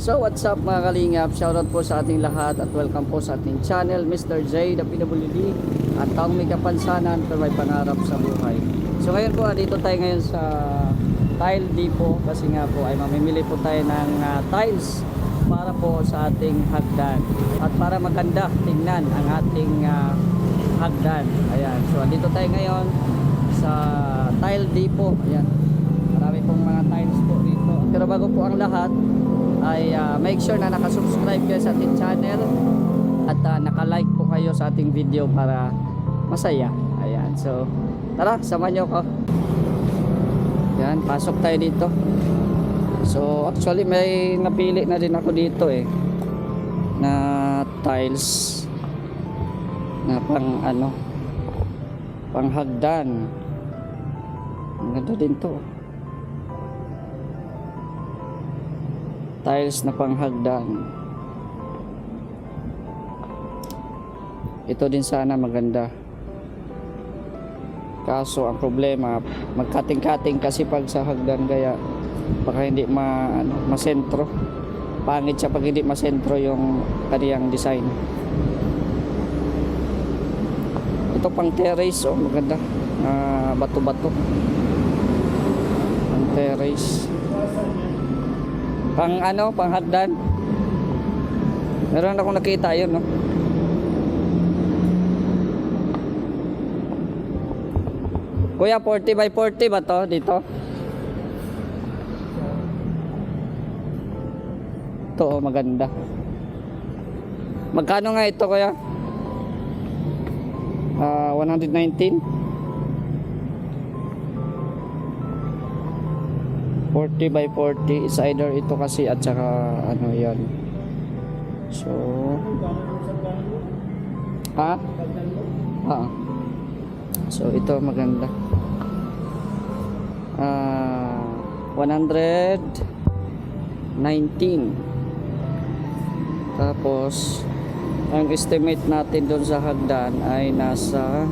So what's up mga kalingap, shoutout po sa ating lahat at welcome po sa ating channel Mr. J, the PWD, at taong may kapansanan pero may pangarap sa buhay. So ngayon po, dito tayo ngayon sa Tile Depot kasi nga po ay mamimili po tayo ng tiles para po sa ating hagdan at para maganda tingnan ang ating hagdan. Ayan, so dito tayo ngayon sa Tile Depot. Ayan, marami pong mga tiles po dito. Pero bago po ang lahat ay make sure na nakasubscribe kayo sa ating channel at naka-like po kayo sa ating video para masaya. Ayan, so tara, samahan nyo ko. Ayan, pasok tayo dito. So actually may napili na din ako dito na tiles na pang hagdan. Ang ganda din to. Tiles na panghagdan. Ito din sana maganda. Kaso ang problema, magkating-kating kasi pag sa hagdan, kaya baka hindi masentro. Pangit siya pag hindi masentro yung kaniyang design. Ito pang terrace, maganda. Bato-bato. Pang terrace. Pang hagdan. Meron akong nakita yun, no? Kuya, 40 by 40 ba to dito? Ito, maganda. Magkano nga ito, kuya? 119? 40 by 40 is either ito kasi at saka yan. So so ito maganda. 119. Tapos ang estimate natin doon sa hagdan ay nasa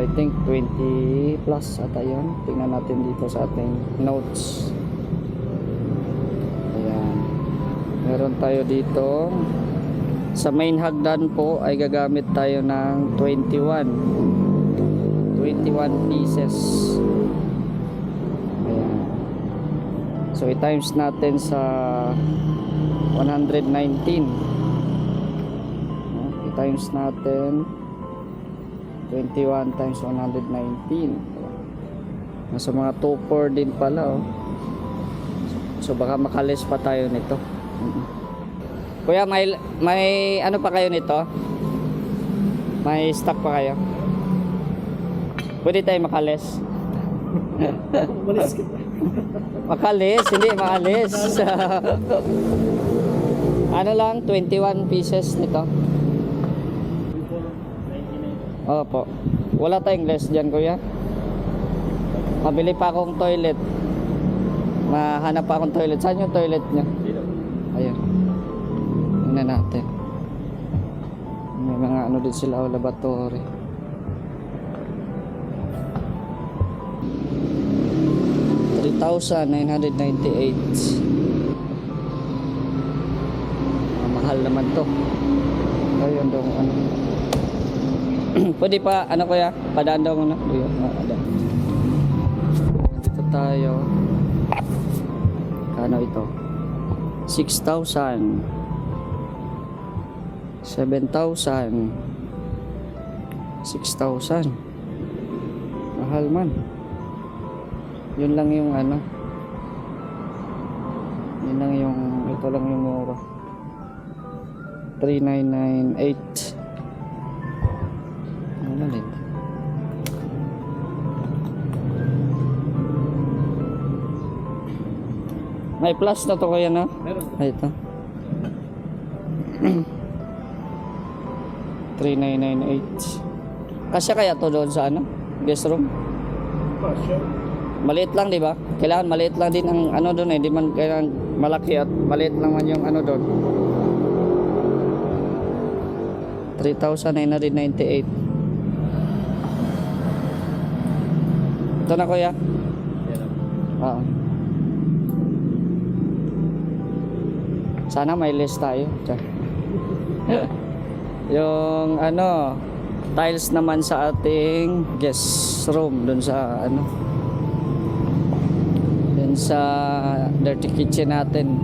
I think 20 plus ata yun. Tingnan natin dito sa ating notes. Ayan, meron tayo dito sa main hagdan po ay gagamit tayo ng 21 pieces. Ayan, so i-times natin sa 119. I-times natin 21 times 119. Nasa mga 2.4 din pala, So baka makalis pa tayo nito. Kuya, may ano pa kayo nito? May stock pa kayo? Pwede tayo makalis? Makalis, hindi makalis. Ano lang, 21 pieces nito. Opo. Wala tayong less dyan, kuya. Mabili pa akong toilet. Mahanap pa akong toilet. Saan yung toilet niya? Dito. Ayun. Tingnan natin. May mga din sila, laboratory. $3,998. Mahal naman to. Ayun daw pwede pa, kuya? Padaan daw muna. Dito tayo. Kano ito? 6,000 7,000 6,000. Mahal man. Yun lang yung yun lang yung, ito lang yung mura. 3,998. May plus na to, kaya na? Meron. Ay, ito. 3,998. Kasya kaya to doon sa guest room? Kasya. Maliit lang, di ba? Kailangan maliit lang din ang doon di man kailangan malaki at maliit lang man yung doon. 3,998. Ito na, kuya. Oo. Sana may list tayo. Yung ano, tiles naman sa ating guest room dun sa ano, dun sa dirty kitchen natin.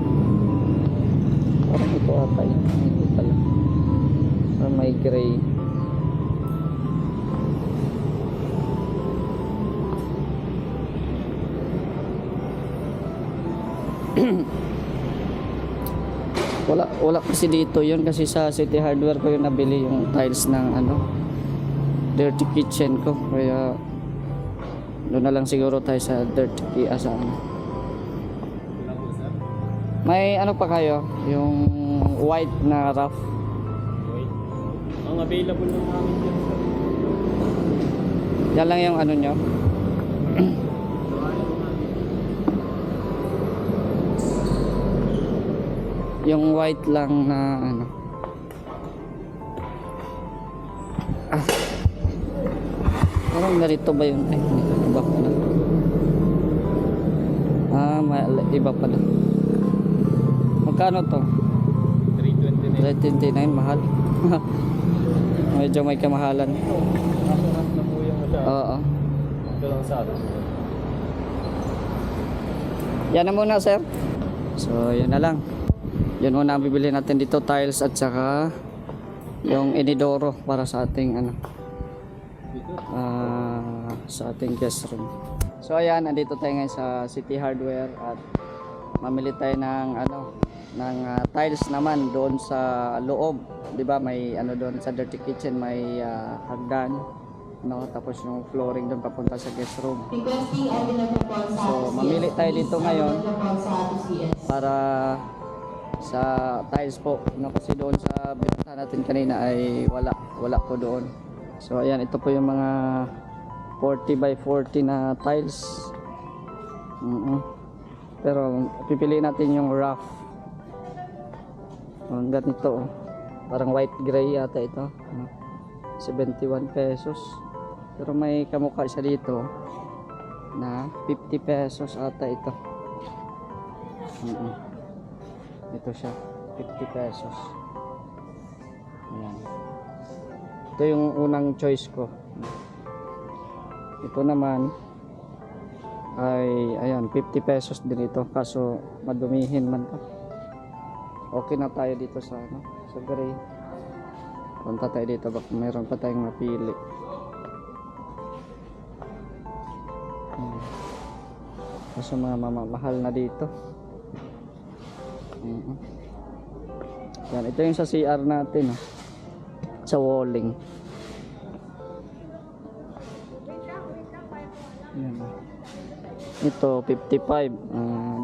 Parang ito ata yun. Hindi pala. Parang may gray. wala kasi dito yun, kasi sa City Hardware ko yung nabili yung tiles ng ano, dirty kitchen ko, kaya doon na lang siguro tayo sa dirty sa ano. May ano pa kayo, yung white na rough? Wait. Ang available ng namin dyan sir. Yan lang yung ano nyo. Yung white lang na ano. Parang narito ba yun? Ay, iba pala. Iba pala. Magkano to? 329. 329, mahal. Medyo may kamahalan. Nakakas na po yung masyado. Oo. Ito lang sa atin. Yan na muna, sir. So, yan na lang. Yun muna ang bibili natin dito, tiles at saka yung inidoro para sa ating ano, sa ating guest room. So ayan, nandito tayo ngayon sa City Hardware at mamili tayo ng ano, ng tiles naman doon sa loob, 'di ba? May ano doon sa dirty kitchen, may hagdan, no? Tapos yung flooring doon papunta sa guest room. So mamili tayo dito ngayon para sa tiles po, no? Kasi doon sa binuntahan natin kanina ay wala po doon. So ayan, ito po yung mga 40 by 40 na tiles. Pero pipiliin natin yung rough. Ang ganito, parang white gray yata ito, 71 pesos. Pero may kamukha siya dito na 50 pesos ata ito. Ito siya, 50 pesos. Ayan. Ito yung unang choice ko. Ito naman ay ayan, 50 pesos din ito, kaso madumihin man to. Okay na tayo dito sa ano, sa gray. Punta tayo dito, baka mayroon pa tayong mapili. Kaso mga mamamahal na dito. Yan, ito yung sa CR natin, oh. Sa walling. Yan. Ito 55.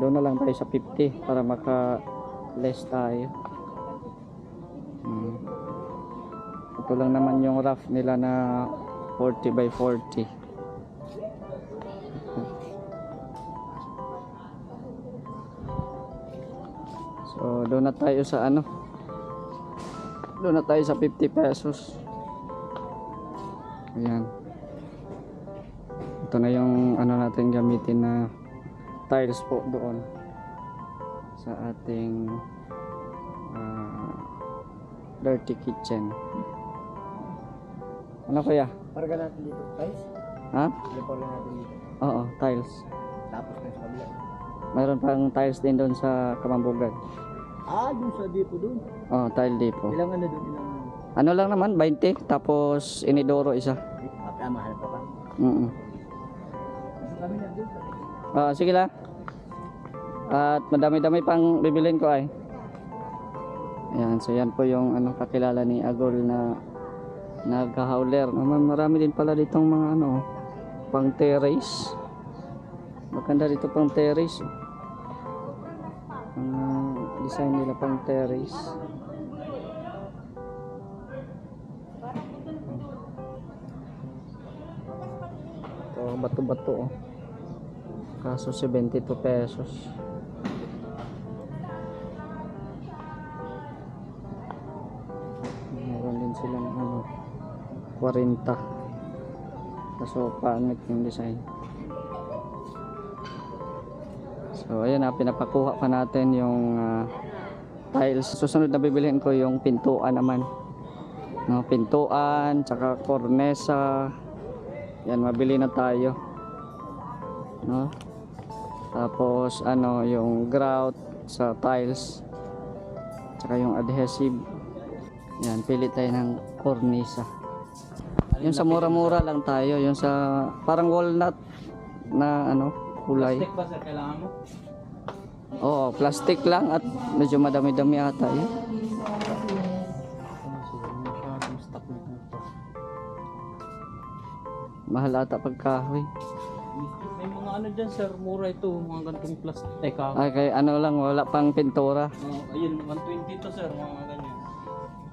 Doon na lang tayo sa 50 para maka less tayo. Ito lang naman yung rough nila na 40 by 40. So doon na tayo sa ano, doon na tayo sa 50 pesos. Ayan, ito na yung ano natin gamitin na tiles po doon sa ating dirty kitchen. Ano kaya? Parga natin dito, guys. Ha? Parga natin dito. Oo, tiles. Tapos na sa kabila. Mayroon pang tiles din doon sa Kamambugan. Doon sa depo doon. Oh, tile depot. Ilang ano doon? Ilang... Ano lang naman, 20. Tapos inidoro isa. mahal pa ba? Kami na doon. Sige lang. At madami-dami pang bibilin ko ay. Ayan, so yan po yung ano, kakilala ni Agol na nagka-howler. Marami din pala ditong mga ano, pang terrace. Maganda dito pang terrace. Design nila pang terrace. Ito, bato-bato, oh. Kaso 72 pesos. Meron din silang ano, 40. Kaso pangit yung design. So ayan na, pinapakuha pa natin yung tiles. Susunod na bibilhin ko yung pintuan naman. No, pintuan, tsaka kornesa. Yan, mabili na tayo. No? Tapos ano, yung grout sa tiles. Tsaka yung adhesive. Yan, pili tayo ng kornisa. Yung sa mura-mura lang tayo, yung sa parang walnut na ano, kulay. Plastic ba sir, kailangan mo? Oo, plastic lang at medyo madami-dami ata yun. Mahal ata pagkahoy. May mga ano dyan sir, mura ito, mga gantong plastic. Ay, kay ano lang, wala pang pintura. Ayun, 120 to sir, mga ganyan.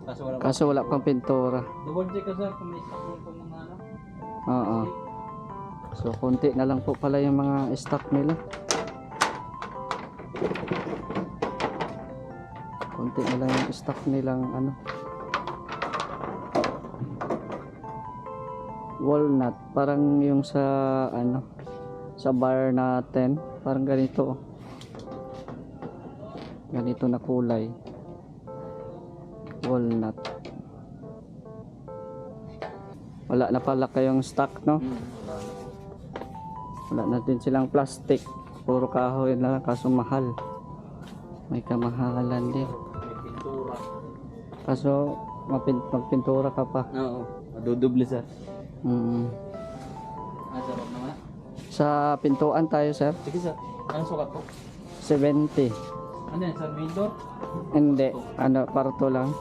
Kaso wala pa. Kaso wala pang pintura. Double check ka sir, kung may stock mo po mga ano. Oo. So, konti na lang po pala yung mga stock nila. Konti na lang yung stock nilang ano. Walnut, parang yung sa ano, sa bar natin, parang ganito. Ganito na kulay. Walnut. Wala na pala kayong stock, no? Wala na din silang plastic. Puro kahoy na lang, kaso mahal. May kamahalan din. May pintura. Kaso magpintura ka pa. Oo, madudoble sir. Sarap naman. Sa pintuan tayo, sir. Sige sir, anong sukat po? 70. Ano yan sir, main door? Hindi, ano, parto lang.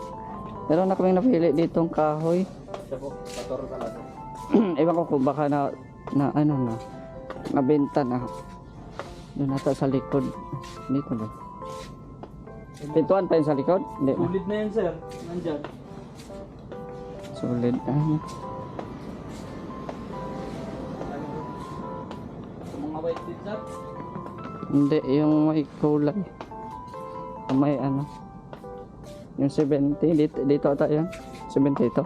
Meron na kaming napili ditong kahoy. Siya po, 14 talaga. Ewan ko kung baka na ano na, nabenta na. Doon nata sa likod. Dito ba? Pintuan pa yun sa likod? Hindi na. Sulit na yan sir, nandyan. Solid. Mga white din sir? Hindi, yung may kulay. May ano. Yung 70. Dito ata yan. 70 ito.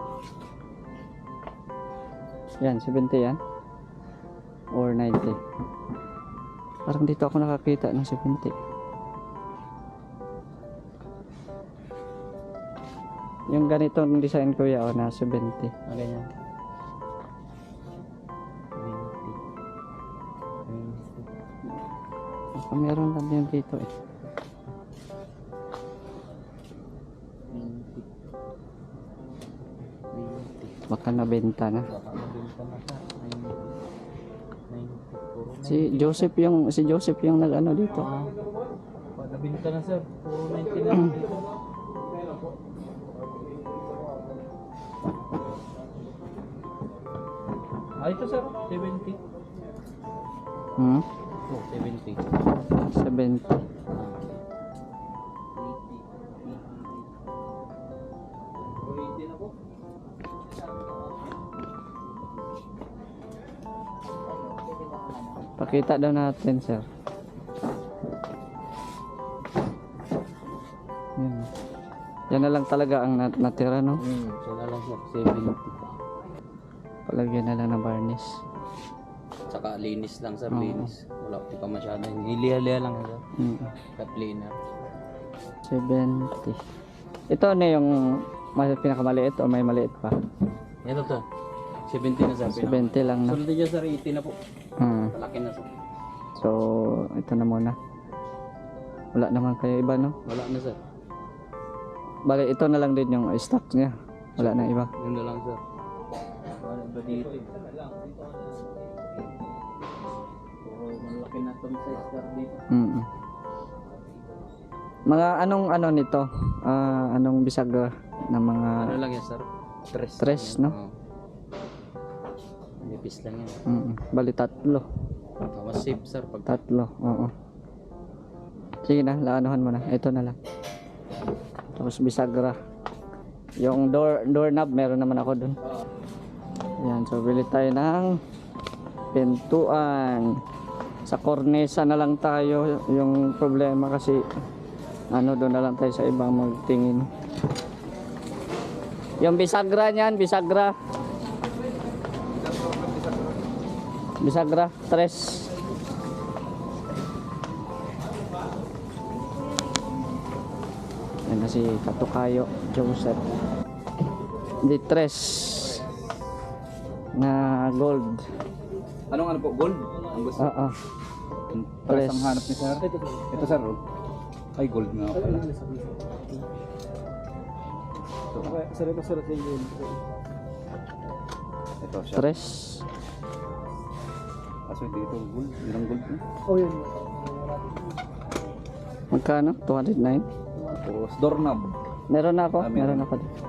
Yan, 70 yan. Or 90. Parang dito ako nakakita ng 70. Yung ganitong design kuya, o na 70. Ah, ganyan. 20. Baka meron lang din dito eh. 20. Baka nabenta na. Baka mabenta na siya. 90. Si Joseph yung nag-ano dito. Nabenta na sir. Puro 90 na lang dito. Ito sir, 70. Hmm? Oh, 70. 70. Pakita daw natin, sir. Yan. Yan na lang talaga ang natira, no? Siya na lang sir, 70. Palagyan na lang ng varnish. Saka linis lang sir, Oo. linis. Wala di pa masyado. Hiliya-liya lang sir. Cut cleaner. 70. Ito na yung pinakamaliit o may maliit pa? Ito to. 70 na sir. 70 lang na. Sunod dyan sir, 80 na po. Malaki na sir. So, ito na muna. Wala naman kayo iba, no? Wala na sir. Bali, ito na lang din yung stock niya. Wala na iba. Yun na lang sir. Wala ba dito? Puro malaki na itong size sir dito. Mga anong ano nito? Anong bisagra ng mga Ano lang yan sir? Tres, no? Oo. Nipis lang yan. Bali tatlo. Mas safe sir pag Tatlo, oo. Sige na, laanuhan mo na. Ito na lang. Tapos bisagra. Yung doorknob, meron naman ako dun. Yan, so bili tayo ng pintuan. Sa kornesa na lang tayo. Yung problema kasi ano, doon na lang tayo sa ibang magtingin. Yung bisagra niyan, bisagra. Bisagra, 3. Yan na si Katukayo Joseph. Di tres na gold. Anong ano po? Gold? Ang gusto? Oo. Pares Tres. ang hanap ni sir? Ito sir, oh. Ay, gold nga pala. Ito siya. Tres. Kaso dito, gold. Ilang gold po? Magkano? 209? Tapos, doorknob. Meron na ako. Ah, meron. Meron ako dito.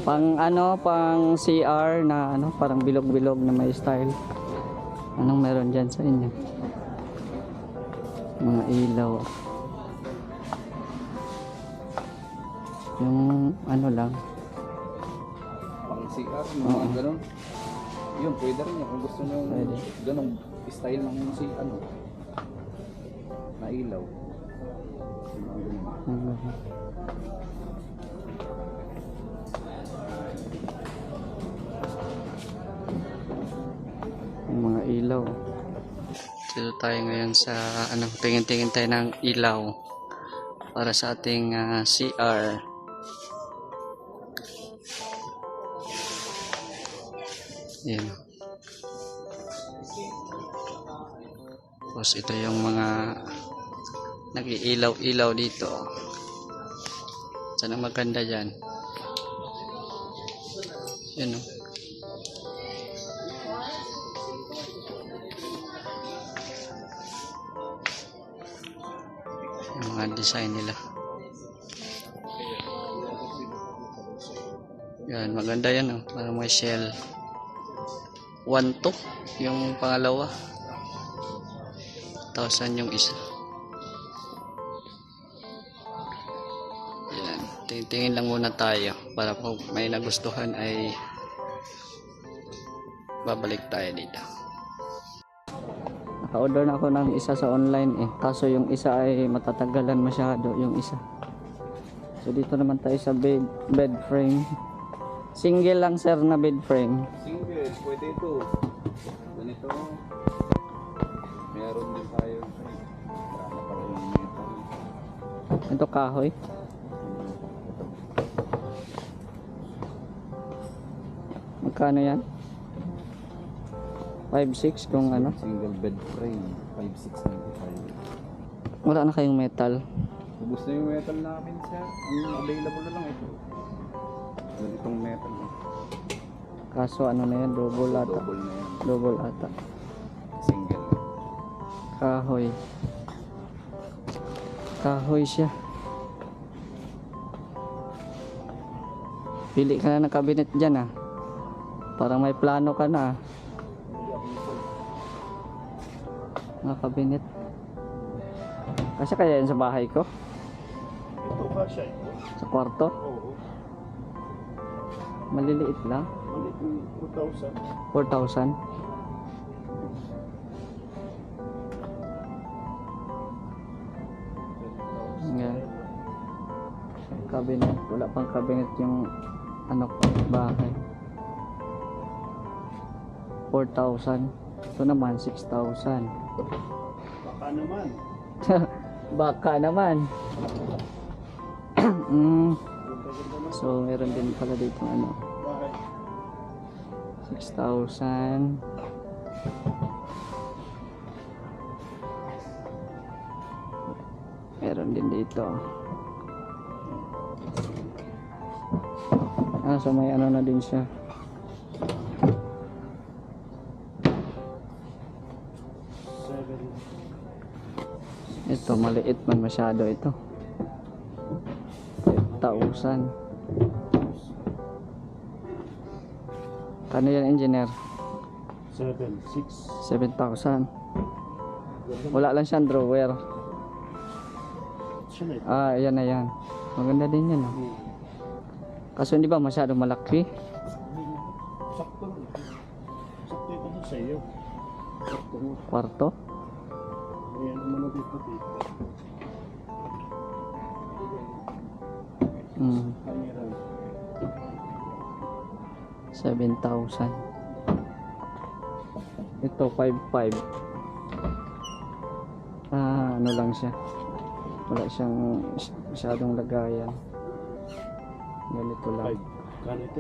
Anong Pang CR na parang bilog-bilog na may style. Anong meron dyan sa inyo? Mga ilaw. Yung lang. pang CR, mga ganun? Yun, pwede rin yan. Kung gusto nyo Pwede. ganun style ng si ano na ilaw. Mga ganun. Yung mga ilaw. Dito tayo ngayon sa tingin-tingin tayo ng ilaw para sa ating CR. Yan. Tapos ito yung mga nag-iilaw-ilaw dito. Saan ang maganda dyan? Yan o. Yung mga design nila. Yan, maganda yan o. Parang may shell. 1 to yung pangalawa. 1,000 yung isa. Yan. Tingin lang muna tayo para kung may nagustuhan ay babalik tayo dito. Naka-order na ako ng isa sa online kaso yung isa ay matatagalan masyado yung isa. So dito naman tayo sa bed frame. Single lang sir na bed frame. Single, pwede ito. Ganito. Meron din tayo. Wala pala yung metal. Ito kahoy. Magkano yan? 5.6 kung ano. Single bed frame. 5,695. Wala na kayong metal. Ubus na yung metal namin siya. Ang available na lang ito. Ganitong metal. Kaso ano na yan, double ata. Double na yan. Double ata. Single. Kahoy. Kahoy siya. Pili ka na ng cabinet dyan Parang may plano ka na Mga cabinet. Kasi kaya yan sa bahay ko? Ito ba siya? Sa kwarto? Oo. Maliliit lang. 2,000. 4,000. Yeah. Cabinet. Wala pang cabinet yung bahay. 4,000. Ito naman 6,000. Baka naman. Baka naman. So meron din pala dito Bakit? 6,000. Meron din dito. So may na din siya. Ito maliit man masyado ito. 5,000. Kano yan engineer? 7,000. Wala lang siyang drawer. Siya na ito. Ayan na yan. Maganda din yan. Kaso hindi ba masyadong malaki? Sakto. Sakto ito sa iyo. Sakto mo. Kwarto? Ayan naman na dito. Kamera. 7,000. Ito 5,500. Ano lang siya. Wala siyang masyadong lagayan. Ganito lang. 5. Ganito?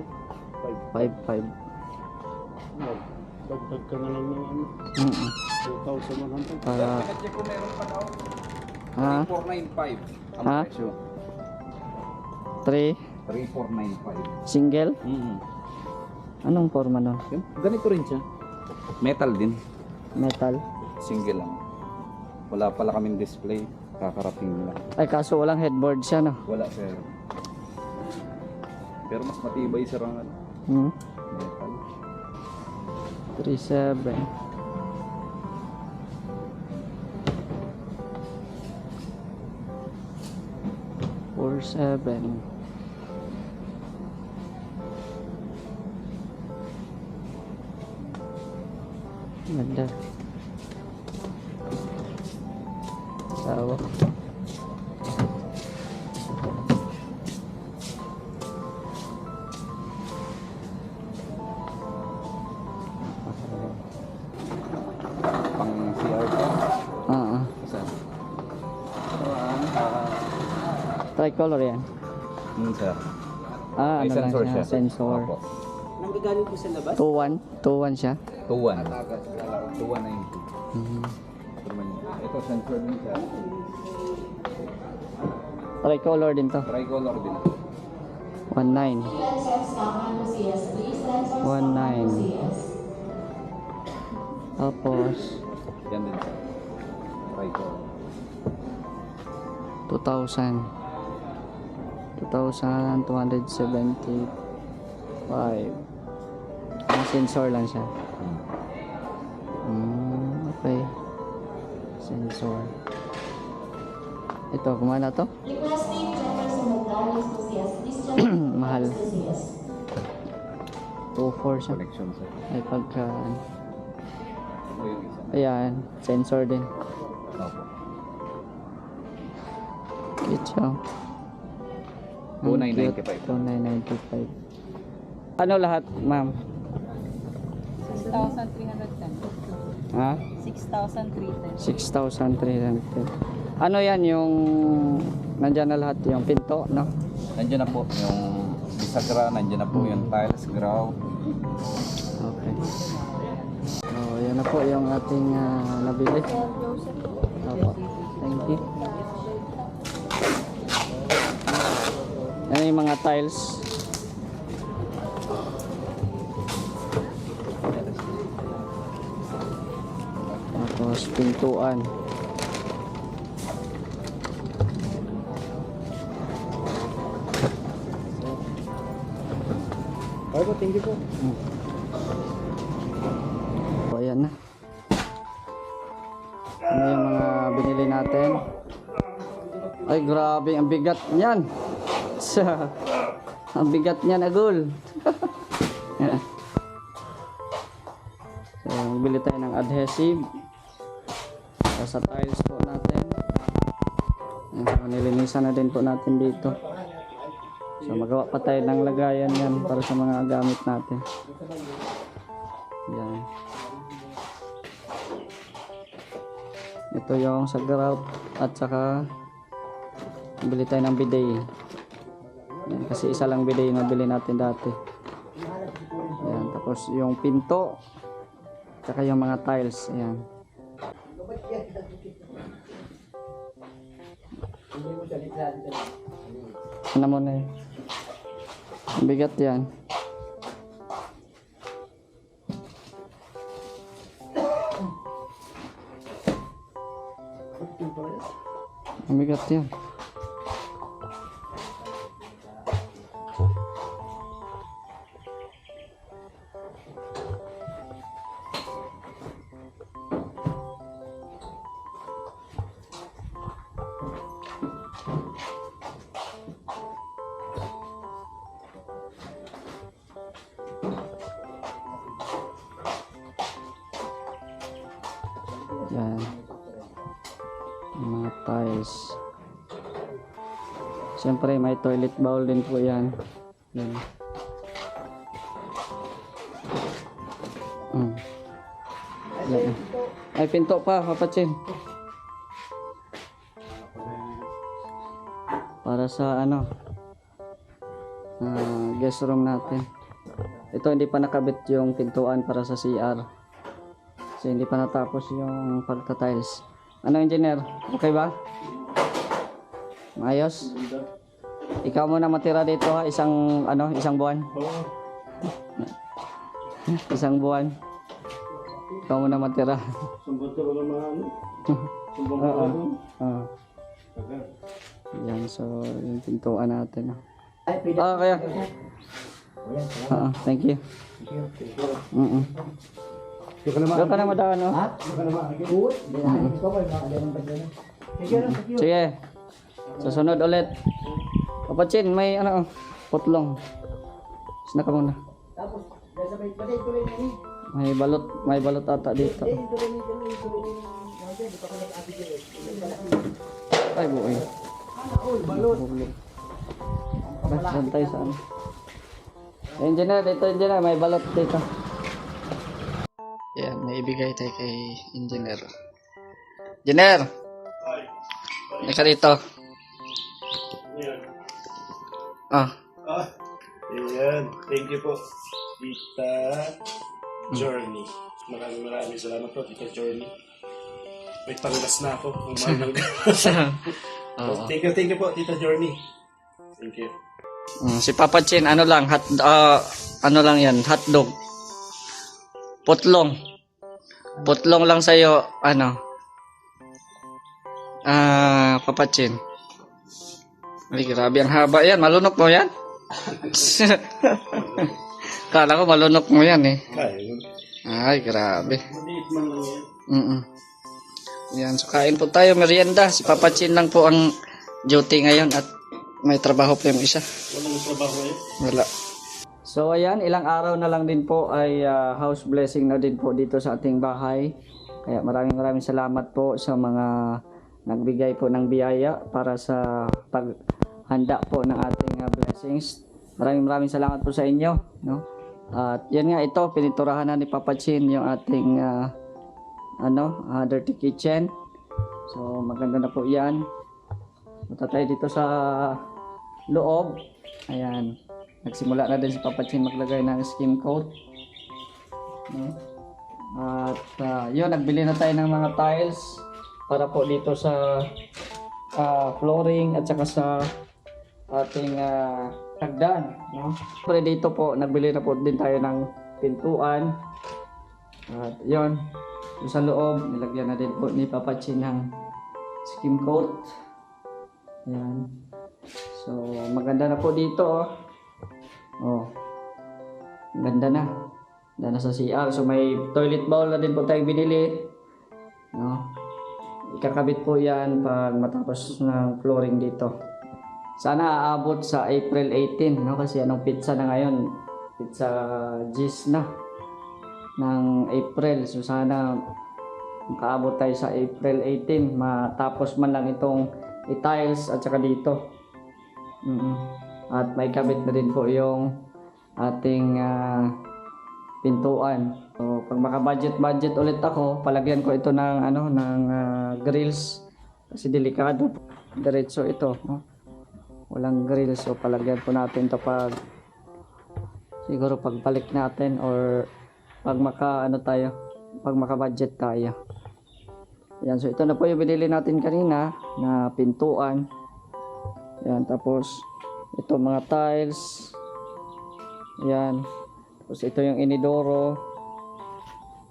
5.5. 5. Dagdag ka na lang ng ano, 2,100. Para Check ko meron pa daw. ha? 3495 ang Ha? presyo. 3 3495. single? Anong forma nun? Ganito rin siya. Metal din. Metal? Single lang. Wala pala kaming display. Kakarating lang. Ay kaso walang headboard siya no? Wala sir. Pero mas matibay sir ang ano, Hmm? metal. 3.7 4.7 Ganda. Sawa. Pang CR pa. Kasi ito ang Tricolor yan. sir. Ano May lang sensor siya? siya. Sensor. Opo. 2.1 siya. 2.1. 2.190. Ito sensor din siya. Tricolor din to. Tricolor din. 1.9 1.9 tapos Yan din siya. Tricolor. 2,000 2,275 ang sensor lang siya. Okay, sensor. Ito, kumana to? Mahal. 2.4 siya. Connection sir. Ay pagka Ito yung isa. ayan, sensor din. Opo. Cute siya. 2,995. 2,995. Ano lahat, ma'am? 6,310. Ha? 6,310. 6,310. Ano yan yung nandyan na lahat yung pinto, no? Nandiyan na po yung bisagra, nandiyan na po yung tiles, grout. Okay. So, yan na po yung ating nabili. Opo. Thank you. Yan yung mga tiles. Tapos pintuan. Ay po, thank you po. So, ayan na. Ano yung mga binili natin? Ay, grabe. Ang bigat niyan. Ang bigat niyan, agul. So, bili tayo ng adhesive. Sa tiles po natin. Ayan, so, nilinisan na din po natin dito. So, magawa pa tayo ng lagayan yan para sa mga gamit natin. Yan. Ito yung sa grout at saka bili tayo ng bidet. Yan, kasi isa lang bidet yung nabili natin dati. Yan, tapos yung pinto saka yung mga tiles. Ayan. Ano mo na yun? Ang bigat yan. Ang bigat yan. Yan. Yung mga tiles. Siyempre may toilet bowl din po yan. Yan. Yan. Ay pinto pa, papatsin. para sa ano, guest room natin. Ito hindi pa nakabit yung pintuan para sa CR. So hindi pa natapos yung pagta-tiles. Ano engineer? Okay ba? Maayos? Ikaw muna matira dito ha, isang buwan. Oo. Isang buwan. Ikaw muna matira. Sumbot ka ba naman? Sumbot ka Oo. ba naman? Ah. Okay. Yan, so yung pintuan natin. Kaya. Thank you. Doon ka naman. Doon ka na madaan, no? Doon ka naman. Sige. Susunod ulit. Kapatsin, may putlong. Sina ka muna. May balot ata dito. Ay, buoy. Balot. Bantay sa ano. Engineer, may balot dito. Yan, may ibigay tayo kay engineer. Engineer! Ika dito. Ah. Ayan. Thank you po, Tita Journey. Maraming salamat po, Tita Journey. May panggas na ako. Oo. Thank you po, Tita Journey. Thank you. Si Papa Chin, ano lang yan, hotdog. Putlong. Putlong lang sa'yo, Papa Chin. Ay, grabe, ang haba yan. Malunok mo yan? Kala ko malunok mo yan eh. Kaya yun. Ay, grabe. Maliit man lang yan. Yan, so kain po tayo, merienda. Si Papa Chin lang po ang duty ngayon at may trabaho po yung isa. Walang trabaho eh. Wala. So ayan, ilang araw na lang din po ay house blessing na din po dito sa ating bahay. Kaya maraming salamat po sa mga nagbigay po ng biyaya para sa paghanda po ng ating blessings. Maraming salamat po sa inyo, no? At yan nga, ito pininturahan na ni Papa Chin yung ating dirty kitchen. So maganda na po 'yan. Punta tayo dito sa loob. Ayan. Nagsimula na din si Papa Chin maglagay ng skim coat. No? At yun, nagbili na tayo ng mga tiles para po dito sa flooring at saka sa ating hagdan. No? Pero dito po, nagbili na po din tayo ng pintuan. At yun, sa loob, nilagyan na din po ni Papa Chin ng skim coat. Ayan. So, maganda na po dito. Oh. Ganda na. Ganda na sa CR. So, may toilet bowl na din po tayong binili. No? Ikakabit po yan pag matapos ng flooring dito. Sana aabot sa April 18. No? Kasi anong pizza na ngayon? Pizza G's na. Ng April. So, sana makaabot tayo sa April 18. Matapos man lang itong i-tiles at saka dito. At may kabit na din po yung ating pintuan. So pag maka-budget ulit ako, palagyan ko ito ng grills kasi delikado. Diretso ito, no? Walang grills, so palagyan po natin ito siguro pagbalik natin or pag maka-budget tayo. Yan, so ito na po yung binili natin kanina na pintuan. Yan, tapos ito mga tiles. Yan. Tapos ito yung inidoro.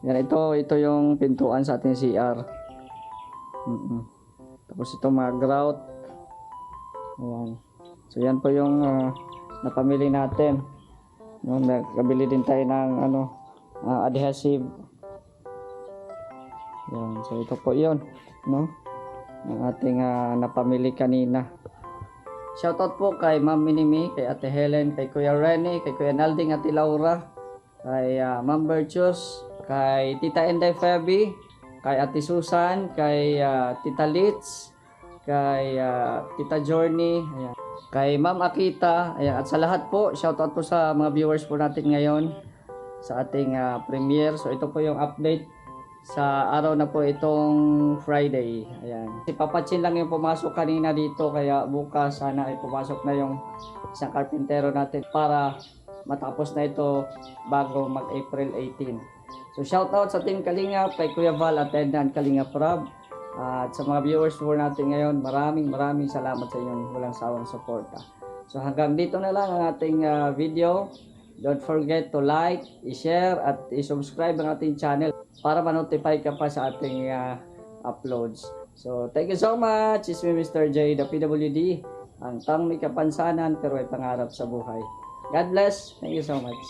Yan, ito yung pintuan sa ating CR. Tapos ito mga grout. Yan. So yan po yung napamili natin. No, nakabili din tayo ng adhesive. Yan, so ito po yun, no? Ang ating napamili kanina. Shoutout po kay Ma'am Minimi, kay Ate Helen, kay Kuya Rene, kay Kuya Nalding, Ate Laura, kay Ma'am Bertius, kay Tita Enday Fabi, kay Ate Susan, kay Tita Litz, kay Tita Journey, ayan, kay Ma'am Akita, ayan, at sa lahat po, shoutout po sa mga viewers po natin ngayon sa ating premiere. So ito po yung update sa araw na po itong Friday. Ayan. Si Papa Chin lang yung pumasok kanina dito kaya bukas sana ay pumasok na yung isang karpintero natin para matapos na ito bago mag-April 18. So shout out sa Team Kalingap, kay Kuya Val, attendant Kalingap Rob, at sa mga viewers po natin ngayon, maraming salamat sa inyong walang sawang suporta. So hanggang dito na lang ang ating video. Don't forget to like, i-share at i-subscribe ang ating channel para ma-notify ka pa sa ating uploads. So thank you so much. It's me Mr. J, the PWD, ang taong may kapansanan pero may pangarap sa buhay. God bless. Thank you so much.